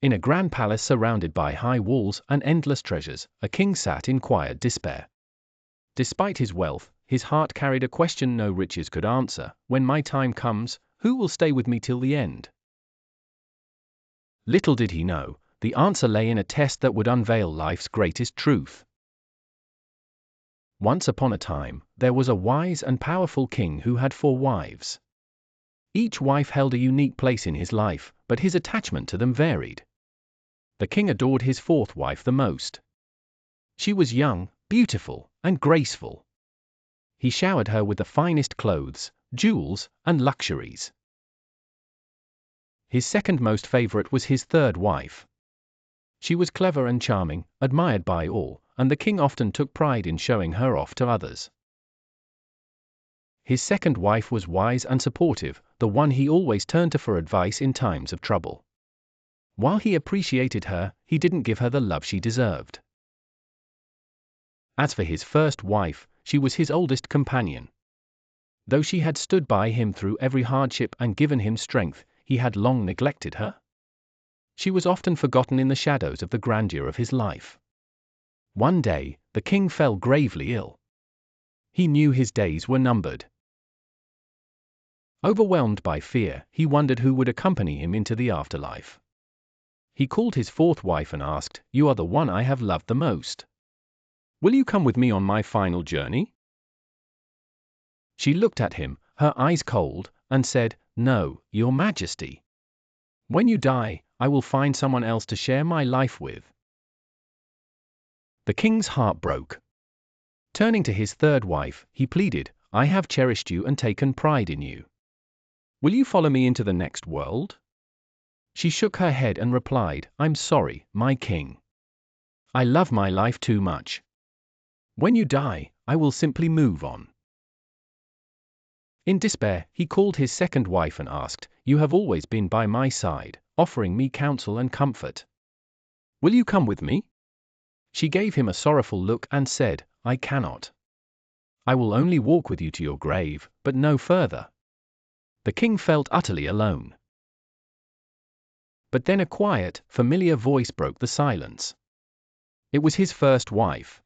In a grand palace surrounded by high walls and endless treasures, a king sat in quiet despair. Despite his wealth, his heart carried a question no riches could answer: when my time comes, who will stay with me till the end? Little did he know, the answer lay in a test that would unveil life's greatest truth. Once upon a time, there was a wise and powerful king who had 4 wives. Each wife held a unique place in his life, but his attachment to them varied. The king adored his 4th wife the most. She was young, beautiful, and graceful. He showered her with the finest clothes, jewels, and luxuries. His second most favorite was his 3rd wife. She was clever and charming, admired by all, and the king often took pride in showing her off to others. His second wife was wise and supportive, the one he always turned to for advice in times of trouble. While he appreciated her, he didn't give her the love she deserved. As for his first wife, she was his oldest companion. Though she had stood by him through every hardship and given him strength, he had long neglected her. She was often forgotten in the shadows of the grandeur of his life. One day, the king fell gravely ill. He knew his days were numbered. Overwhelmed by fear, he wondered who would accompany him into the afterlife. He called his 4th wife and asked, "You are the one I have loved the most. Will you come with me on my final journey?" She looked at him, her eyes cold, and said, "No, Your Majesty. When you die, I will find someone else to share my life with." The king's heart broke. Turning to his 3rd wife, he pleaded, "I have cherished you and taken pride in you. Will you follow me into the next world?" She shook her head and replied, "I'm sorry, my king. I love my life too much. When you die, I will simply move on." In despair, he called his 2nd wife and asked, "You have always been by my side, offering me counsel and comfort. Will you come with me?" She gave him a sorrowful look and said, "I cannot. I will only walk with you to your grave, but no further." The king felt utterly alone. But then a quiet, familiar voice broke the silence. It was his first wife.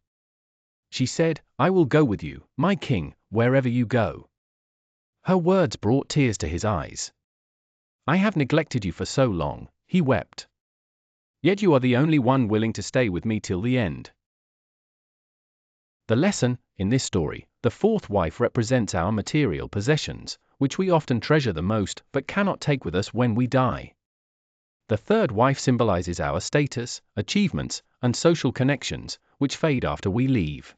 She said, "I will go with you, my king, wherever you go." Her words brought tears to his eyes. "I have neglected you for so long," he wept. "Yet you are the only one willing to stay with me till the end." The lesson: in this story, the 4th wife represents our material possessions, which we often treasure the most but cannot take with us when we die. The 3rd wife symbolizes our status, achievements, and social connections, which fade after we leave.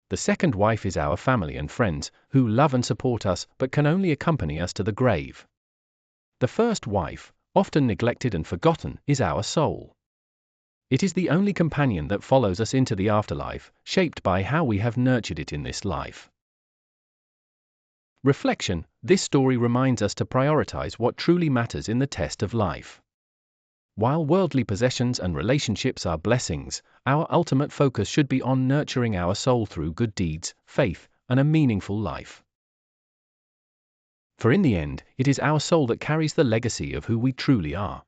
The 2nd wife is our family and friends, who love and support us but can only accompany us to the grave. The 1st wife, often neglected and forgotten, is our soul. It is the only companion that follows us into the afterlife, shaped by how we have nurtured it in this life. Reflection: this story reminds us to prioritize what truly matters in the test of life. While worldly possessions and relationships are blessings, our ultimate focus should be on nurturing our soul through good deeds, faith, and a meaningful life. For in the end, it is our soul that carries the legacy of who we truly are.